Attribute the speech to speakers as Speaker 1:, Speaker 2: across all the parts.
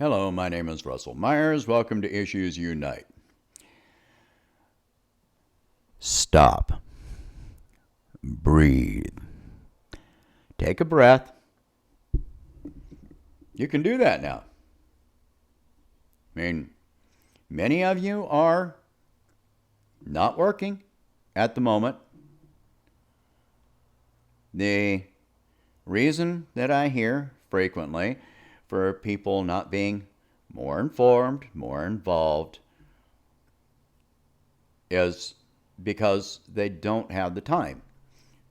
Speaker 1: Hello, my name is Russell Myers. Welcome to Issues Unite. Stop. Breathe. Take a breath. You can do that now. Many of you are not working at the moment. The reason that I hear frequently for people not being more informed, more involved, is because they don't have the time.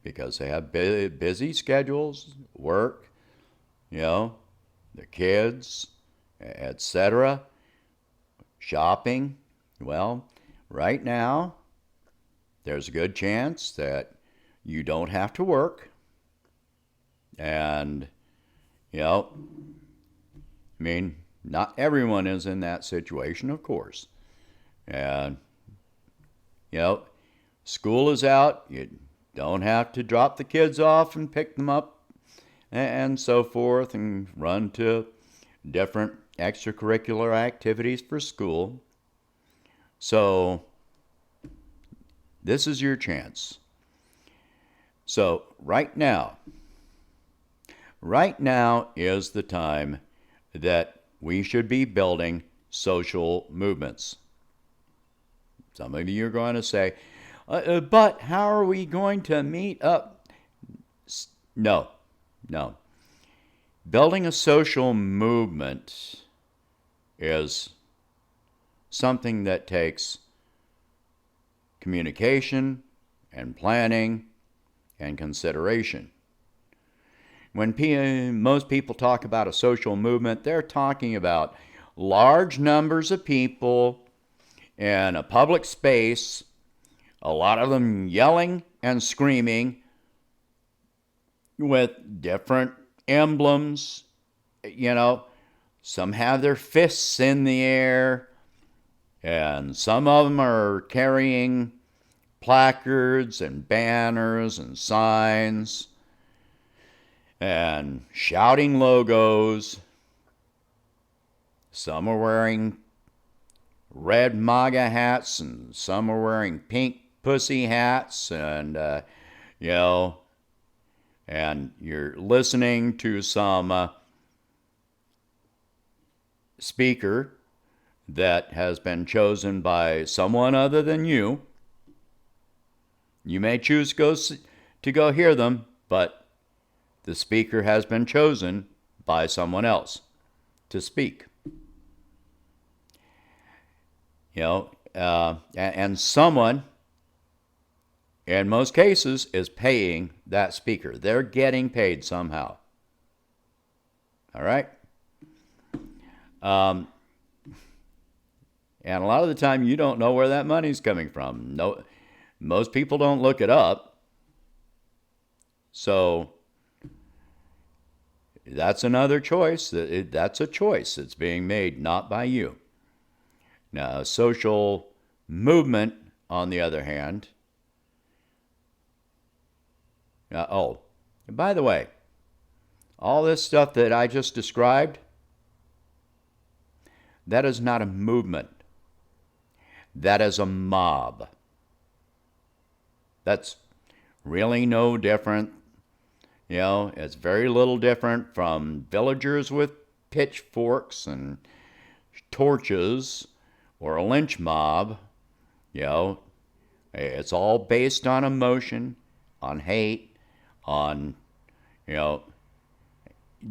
Speaker 1: Because they have busy schedules, work, the kids, etc., shopping. Well, right now, there's a good chance that you don't have to work. And, not everyone is in that situation, of course. And, school is out. You don't have to drop the kids off and pick them up and so forth and run to different extracurricular activities for school. So, this is your chance. So, right now is the time that we should be building social movements. Some of you are going to say, but how are we going to meet up? No. Building a social movement is something that takes communication and planning and consideration. When most people talk about a social movement, they're talking about large numbers of people in a public space, a lot of them yelling and screaming with different emblems. Some have their fists in the air, and some of them are carrying placards and banners and signs and shouting logos. Some are wearing red MAGA hats, and some are wearing pink pussy hats, and and you're listening to some speaker that has been chosen by someone other than you. You may choose to go hear them, but the speaker has been chosen by someone else to speak. And someone, in most cases, is paying that speaker. They're getting paid somehow. All right? And a lot of the time, you don't know where that money's coming from. No, most people don't look it up. So that's another choice. That's a choice that's being made, not by you. Now, a social movement, on the other hand, by the way, all this stuff that I just described, that is not a movement. That is a mob. That's really no different. It's very little different from villagers with pitchforks and torches or a lynch mob. It's all based on emotion, on hate, on,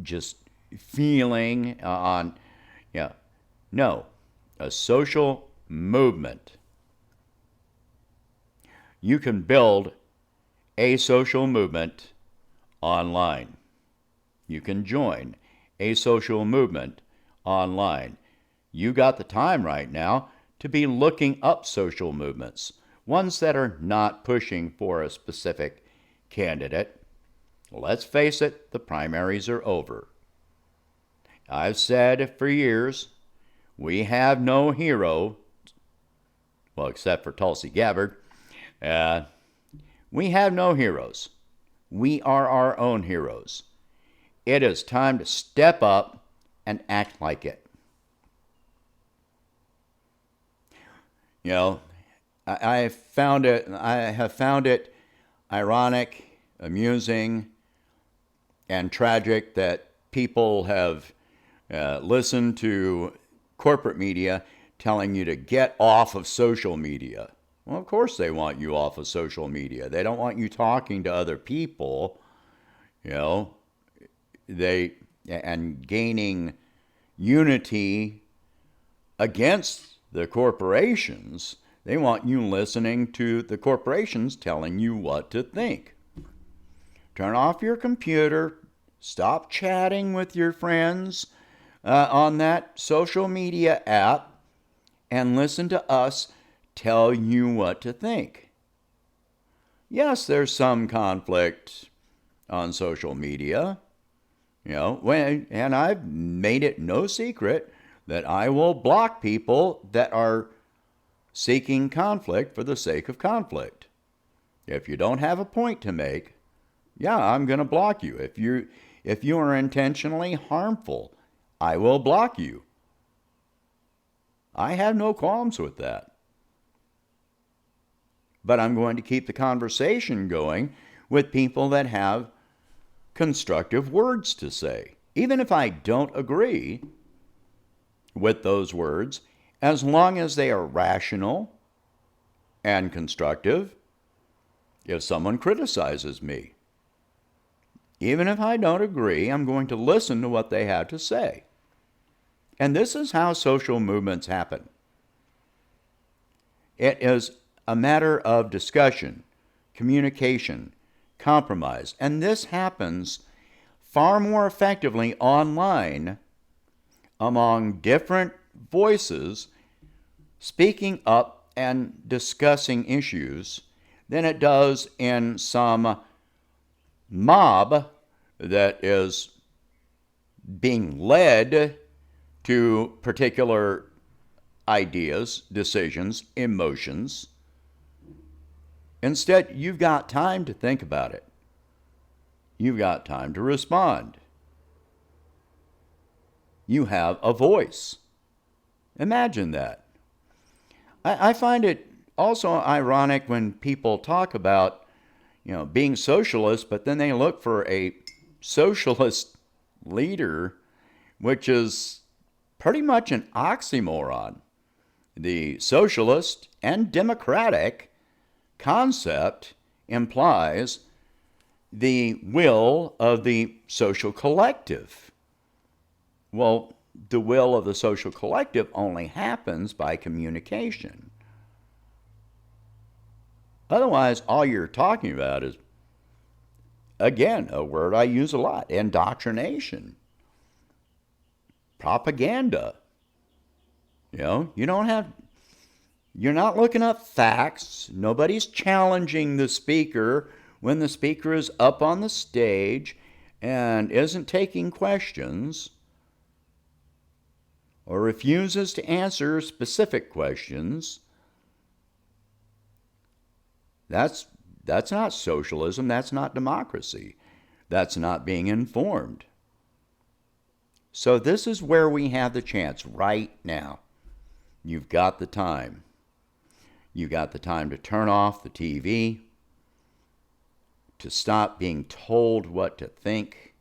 Speaker 1: just feeling, No, a social movement. You can build a social movement online. You can join a social movement online. You got the time right now to be looking up social movements, ones that are not pushing for a specific candidate. Let's face it, the primaries are over. I've said for years, we have no hero, well, except for Tulsi Gabbard. We have no heroes. We are our own heroes. It is time to step up and act like it. You know, I have found it ironic, amusing, and tragic that people have listened to corporate media telling you to get off of social media. Well, of course they want you off of social media. They don't want you talking to other people, you know, they and gaining unity against the corporations. They want you listening to the corporations telling you what to think. Turn off your computer, stop chatting with your friends on that social media app, and listen to us tell you what to think. Yes, there's some conflict on social media, and I've made it no secret that I will block people that are seeking conflict for the sake of conflict. If you don't have a point to make, yeah, I'm going to block you. If you are intentionally harmful, I will block you. I have no qualms with that. But I'm going to keep the conversation going with people that have constructive words to say. Even if I don't agree with those words, as long as they are rational and constructive, if someone criticizes me, even if I don't agree, I'm going to listen to what they have to say. And this is how social movements happen. It is a matter of discussion, communication, compromise, and this happens far more effectively online among different voices speaking up and discussing issues than it does in some mob that is being led to particular ideas, decisions, emotions. Instead, you've got time to think about it. You've got time to respond. You have a voice. Imagine that. I find it also ironic when people talk about, being socialist, but then they look for a socialist leader, which is pretty much an oxymoron. The socialist and democratic concept implies the will of the social collective. Well, the will of the social collective only happens by communication. Otherwise, all you're talking about is, again, a word I use a lot, indoctrination, propaganda. You're not looking up facts. Nobody's challenging the speaker when the speaker is up on the stage and isn't taking questions or refuses to answer specific questions. That's not socialism. That's not democracy. That's not being informed. So this is where we have the chance right now. You've got the time. You've got the time to turn off the TV, to stop being told what to think,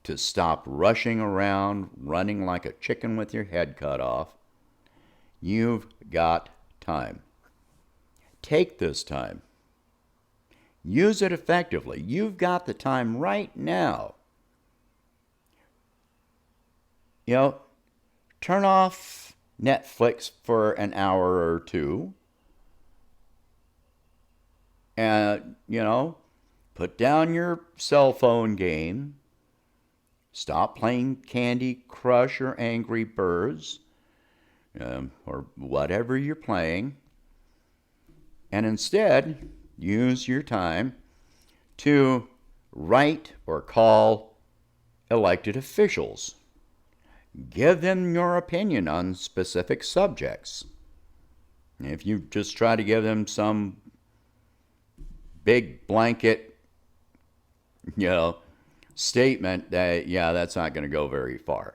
Speaker 1: to stop rushing around, running like a chicken with your head cut off. You've got time. Take this time. Use it effectively. You've got the time right now. Turn off Netflix for an hour or two. And, put down your cell phone game. Stop playing Candy Crush or Angry Birds, or whatever you're playing. And instead, use your time to write or call elected officials. Give them your opinion on specific subjects. If you just try to give them some big blanket, statement, that's not going to go very far.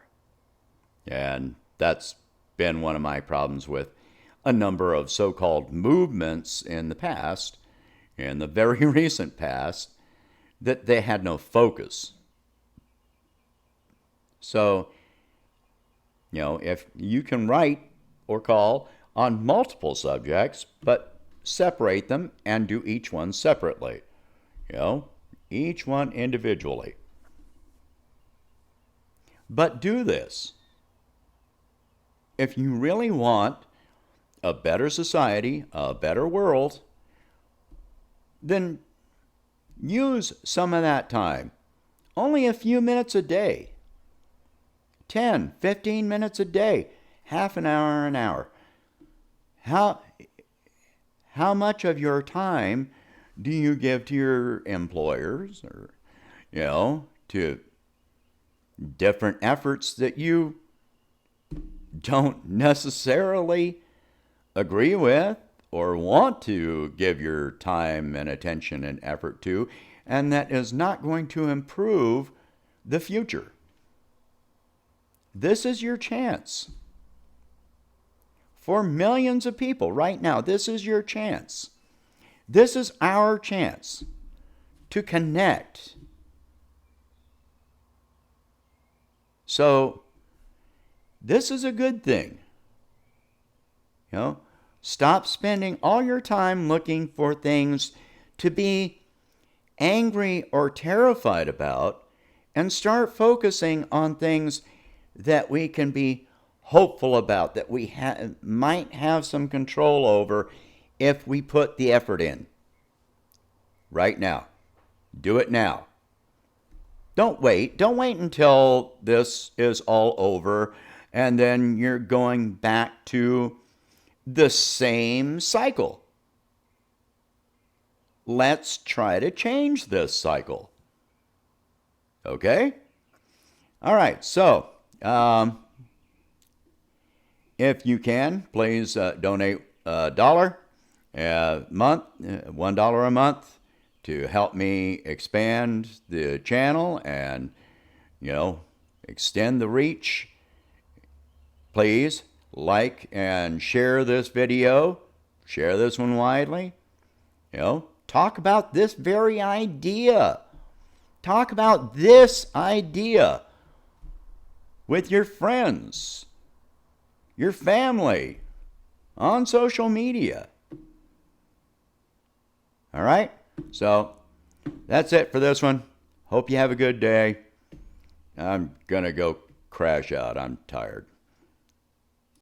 Speaker 1: And that's been one of my problems with a number of so-called movements in the past, in the very recent past, that they had no focus. So, if you can write or call on multiple subjects, but separate them and do each one separately, each one individually. But do this. If you really want a better society, a better world, then use some of that time. Only a few minutes a day. 10, 15 minutes a day. Half an hour. How much of your time do you give to your employers or, to different efforts that you don't necessarily agree with or want to give your time and attention and effort to, and that is not going to improve the future? This is your chance. For millions of people right now, this is your chance. This is our chance to connect. So, this is a good thing. Stop spending all your time looking for things to be angry or terrified about, and start focusing on things that we can be hopeful about, that we might have some control over if we put the effort in. Right now. Do it now. Don't wait. Don't wait until this is all over and then you're going back to the same cycle. Let's try to change this cycle. Okay? All right, so if you can, please donate $1 a month, $1 a month, to help me expand the channel and, extend the reach. Please like and share this video. Share this one widely. Talk about this very idea. Talk about this idea with your friends, your family, on social media. All right? So, that's it for this one. Hope you have a good day. I'm going to go crash out. I'm tired.